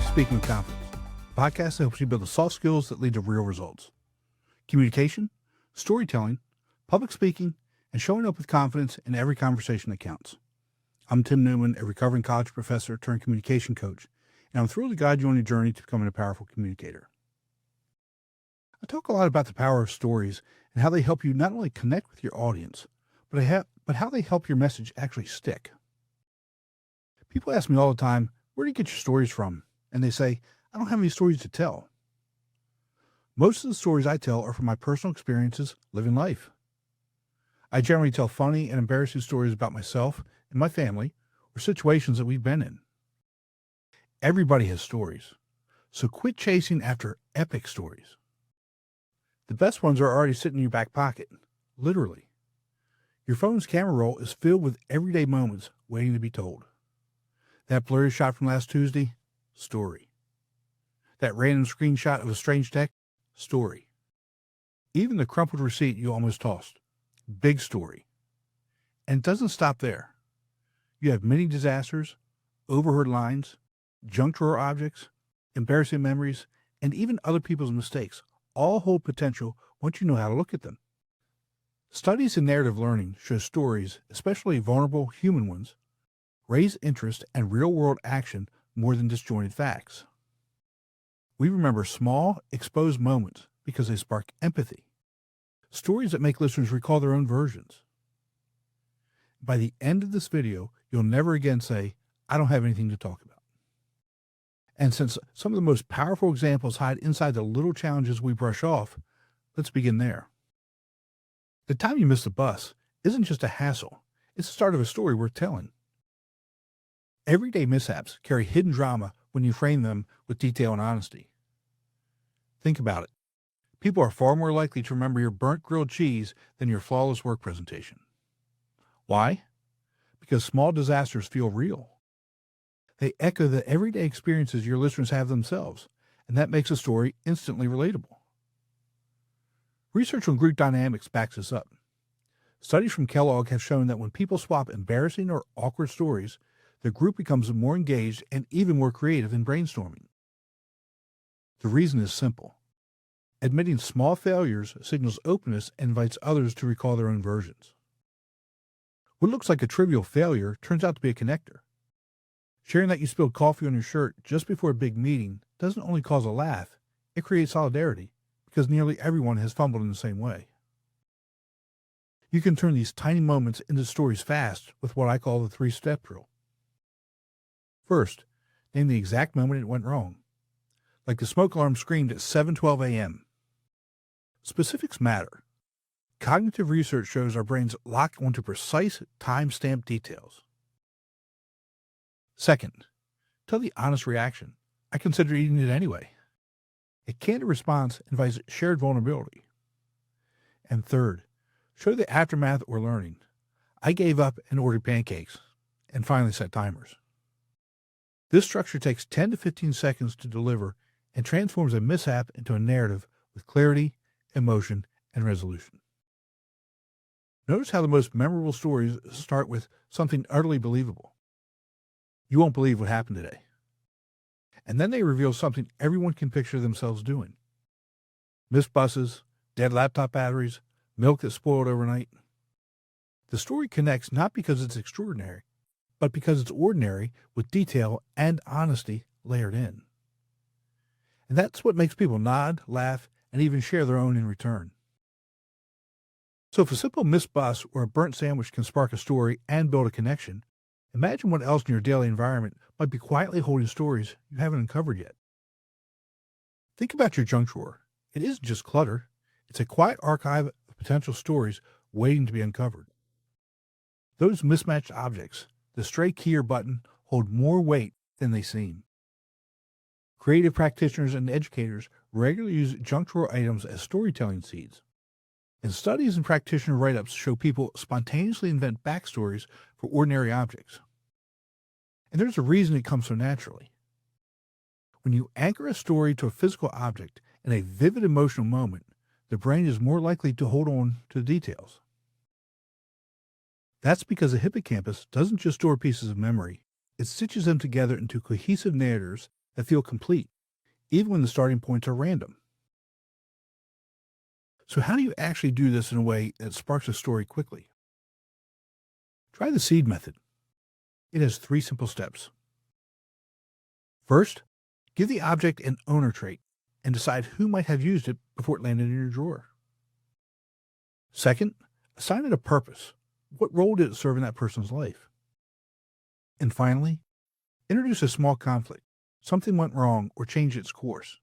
to Speaking with Confidence, a podcast that helps you build the soft skills that lead to real results. Communication, storytelling, public speaking, and showing up with confidence in every conversation that counts. I'm Tim Newman, a recovering college professor turned communication coach, and I'm thrilled to guide you on your journey to becoming a powerful communicator. I talk a lot about the power of stories and how they help you not only connect with your audience, but how they help your message actually stick. People ask me all the time, where do you get your stories from? And they say, I don't have any stories to tell. Most of the stories I tell are from my personal experiences living life. I generally tell funny and embarrassing stories about myself and my family or situations that we've been in. Everybody has stories, so quit chasing after epic stories. The best ones are already sitting in your back pocket, literally. Your phone's camera roll is filled with everyday moments waiting to be told. That blurry shot from last Tuesday, story. That random screenshot of a strange text, story. Even the crumpled receipt you almost tossed, big story. And it doesn't stop there. You have many disasters, overheard lines, junk drawer objects, embarrassing memories, and even other people's mistakes all hold potential once you know how to look at them. Studies in narrative learning show stories, especially vulnerable human ones, raise interest and real-world action more than disjointed facts. We remember small, exposed moments because they spark empathy, stories that make listeners recall their own versions. By the end of this video, you'll never again say, I don't have anything to talk about. And since some of the most powerful examples hide inside the little challenges we brush off, let's begin there. The time you miss the bus isn't just a hassle, it's the start of a story worth telling. Everyday mishaps carry hidden drama when you frame them with detail and honesty. Think about it. People are far more likely to remember your burnt grilled cheese than your flawless work presentation. Why? Because small disasters feel real. They echo the everyday experiences your listeners have themselves, and that makes a story instantly relatable. Research on group dynamics backs this up. Studies from Kellogg have shown that when people swap embarrassing or awkward stories, the group becomes more engaged and even more creative in brainstorming. The reason is simple. Admitting small failures signals openness and invites others to recall their own versions. What looks like a trivial failure turns out to be a connector. Sharing that you spilled coffee on your shirt just before a big meeting doesn't only cause a laugh, it creates solidarity because nearly everyone has fumbled in the same way. You can turn these tiny moments into stories fast with what I call the 3-step drill. First, name the exact moment it went wrong. Like the smoke alarm screamed at 7:12 a.m. Specifics matter. Cognitive research shows our brains lock onto precise, time-stamped details. Second, tell the honest reaction. I consider eating it anyway. A candid response invites shared vulnerability. And third, show the aftermath or learning. I gave up and ordered pancakes, and finally set timers. This structure takes 10 to 15 seconds to deliver and transforms a mishap into a narrative with clarity, emotion, and resolution. Notice how the most memorable stories start with something utterly believable. You won't believe what happened today. And then they reveal something everyone can picture themselves doing. Missed buses, dead laptop batteries, milk that spoiled overnight. The story connects not because it's extraordinary, but because it's ordinary with detail and honesty layered in. And that's what makes people nod, laugh, and even share their own in return. So if a simple missed bus or a burnt sandwich can spark a story and build a connection, imagine what else in your daily environment might be quietly holding stories you haven't uncovered yet. Think about your junk drawer. It isn't just clutter. It's a quiet archive of potential stories waiting to be uncovered. Those mismatched objects, the stray key or button, hold more weight than they seem. Creative practitioners and educators regularly use junk drawer items as storytelling seeds. And studies and practitioner write-ups show people spontaneously invent backstories for ordinary objects. And there's a reason it comes so naturally. When you anchor a story to a physical object in a vivid emotional moment, the brain is more likely to hold on to the details. That's because the hippocampus doesn't just store pieces of memory, it stitches them together into cohesive narratives that feel complete, even when the starting points are random. So how do you actually do this in a way that sparks a story quickly? Try the seed method. It has 3 simple steps. First, give the object an owner trait and decide who might have used it before it landed in your drawer. Second, assign it a purpose. What role did it serve in that person's life? And finally, introduce a small conflict. Something went wrong or changed its course.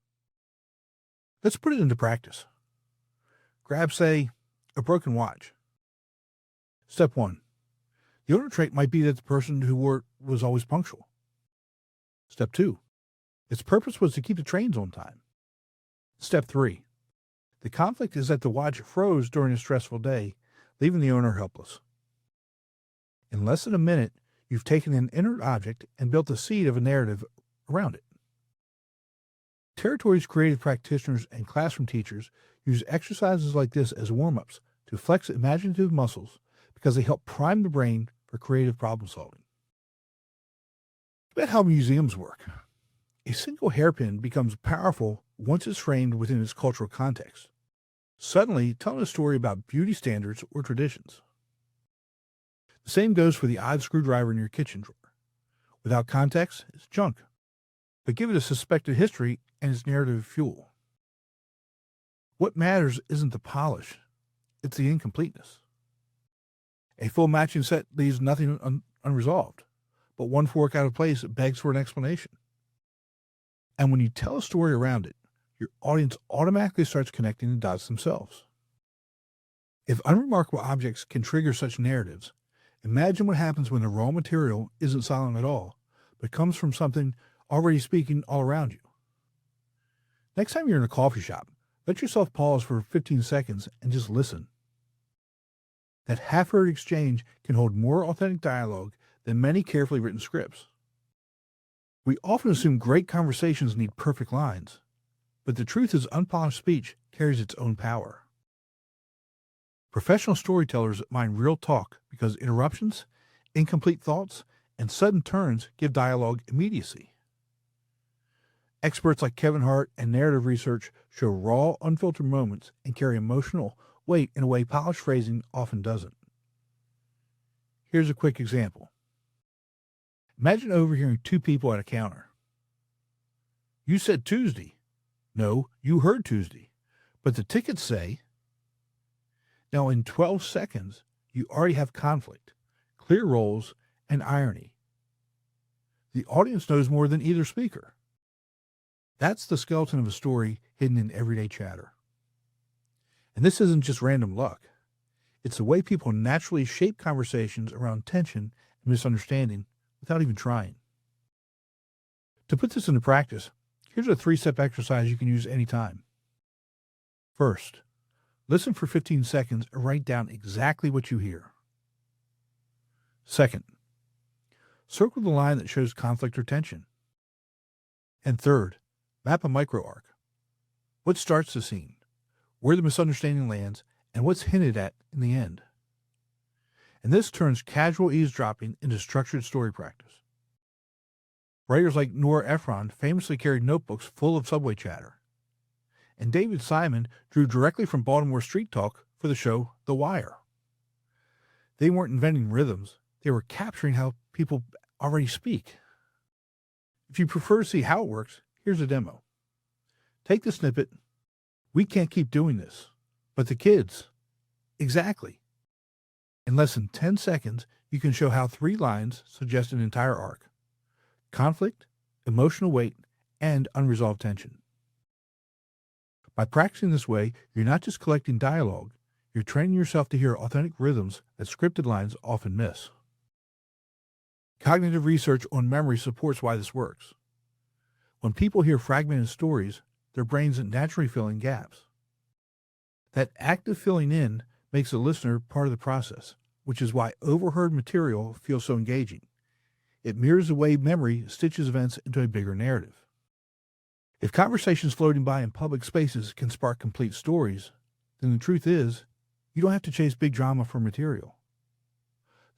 Let's put it into practice. Grab, say, a broken watch. Step 1. The owner trait might be that the person who wore it was always punctual. Step 2. Its purpose was to keep the trains on time. Step 3. The conflict is that the watch froze during a stressful day, leaving the owner helpless. In less than a minute, you've taken an inert object and built the seed of a narrative around it. Territory's creative practitioners and classroom teachers use exercises like this as warm-ups to flex imaginative muscles because they help prime the brain for creative problem solving. About how museums work. A single hairpin becomes powerful once it's framed within its cultural context, suddenly telling a story about beauty standards or traditions. The same goes for the odd screwdriver in your kitchen drawer. Without context, it's junk, but give it a suspected history and its narrative fuel. What matters isn't the polish, it's the incompleteness. A full matching set leaves nothing unresolved, but one fork out of place begs for an explanation. And when you tell a story around it, your audience automatically starts connecting the dots themselves. If unremarkable objects can trigger such narratives, imagine what happens when the raw material isn't silent at all, but comes from something already speaking all around you. Next time you're in a coffee shop, let yourself pause for 15 seconds and just listen. That half-heard exchange can hold more authentic dialogue than many carefully written scripts. We often assume great conversations need perfect lines, but the truth is unpolished speech carries its own power. Professional storytellers mind real talk because interruptions, incomplete thoughts, and sudden turns give dialogue immediacy. Experts like Kevin Hart and narrative research show raw, unfiltered moments and carry emotional weight in a way polished phrasing often doesn't. Here's a quick example. Imagine overhearing 2 people at a counter. You said Tuesday. No, you heard Tuesday. But the tickets say. Now in 12 seconds, you already have conflict, clear roles, and irony. The audience knows more than either speaker. That's the skeleton of a story hidden in everyday chatter. And this isn't just random luck. It's the way people naturally shape conversations around tension and misunderstanding without even trying. To put this into practice, here's a 3-step exercise you can use anytime. First, listen for 15 seconds and write down exactly what you hear. Second, circle the line that shows conflict or tension. And third, map a micro arc. What starts the scene, where the misunderstanding lands, and what's hinted at in the end. And this turns casual eavesdropping into structured story practice. Writers like Nora Ephron famously carried notebooks full of subway chatter. And David Simon drew directly from Baltimore street talk for the show The Wire. They weren't inventing rhythms, they were capturing how people already speak. If you prefer to see how it works, here's a demo. Take the snippet, "We can't keep doing this, but the kids." Exactly. In less than 10 seconds, you can show how 3 lines suggest an entire arc. Conflict, emotional weight, and unresolved tension. By practicing this way, you're not just collecting dialogue, you're training yourself to hear authentic rhythms that scripted lines often miss. Cognitive research on memory supports why this works. When people hear fragmented stories, their brains naturally fill in gaps. That active filling in makes the listener part of the process, which is why overheard material feels so engaging. It mirrors the way memory stitches events into a bigger narrative. If conversations floating by in public spaces can spark complete stories, then the truth is, you don't have to chase big drama for material.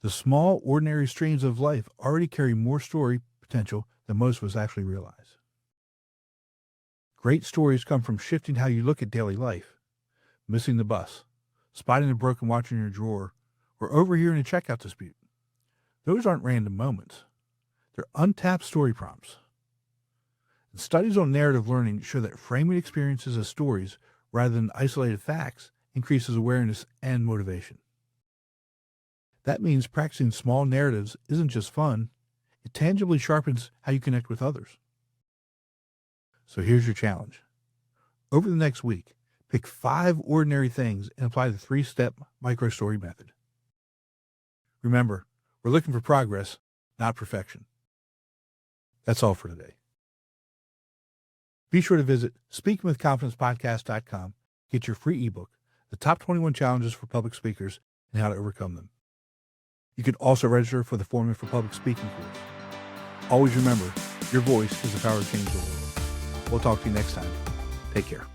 The small, ordinary streams of life already carry more story potential than most of us actually realize. Great stories come from shifting how you look at daily life, missing the bus, spotting a broken watch in your drawer, or overhearing a checkout dispute. Those aren't random moments. They're untapped story prompts. And studies on narrative learning show that framing experiences as stories rather than isolated facts increases awareness and motivation. That means practicing small narratives isn't just fun, it tangibly sharpens how you connect with others. So here's your challenge. Over the next week, pick 5 ordinary things and apply the 3-step microstory method. Remember, we're looking for progress, not perfection. That's all for today. Be sure to visit speakingwithconfidencepodcast.com, get your free ebook, The Top 21 Challenges for Public Speakers and How to Overcome Them. You can also register for the Formula for Public Speaking course. Always remember, your voice is the power to change the world. We'll talk to you next time. Take care.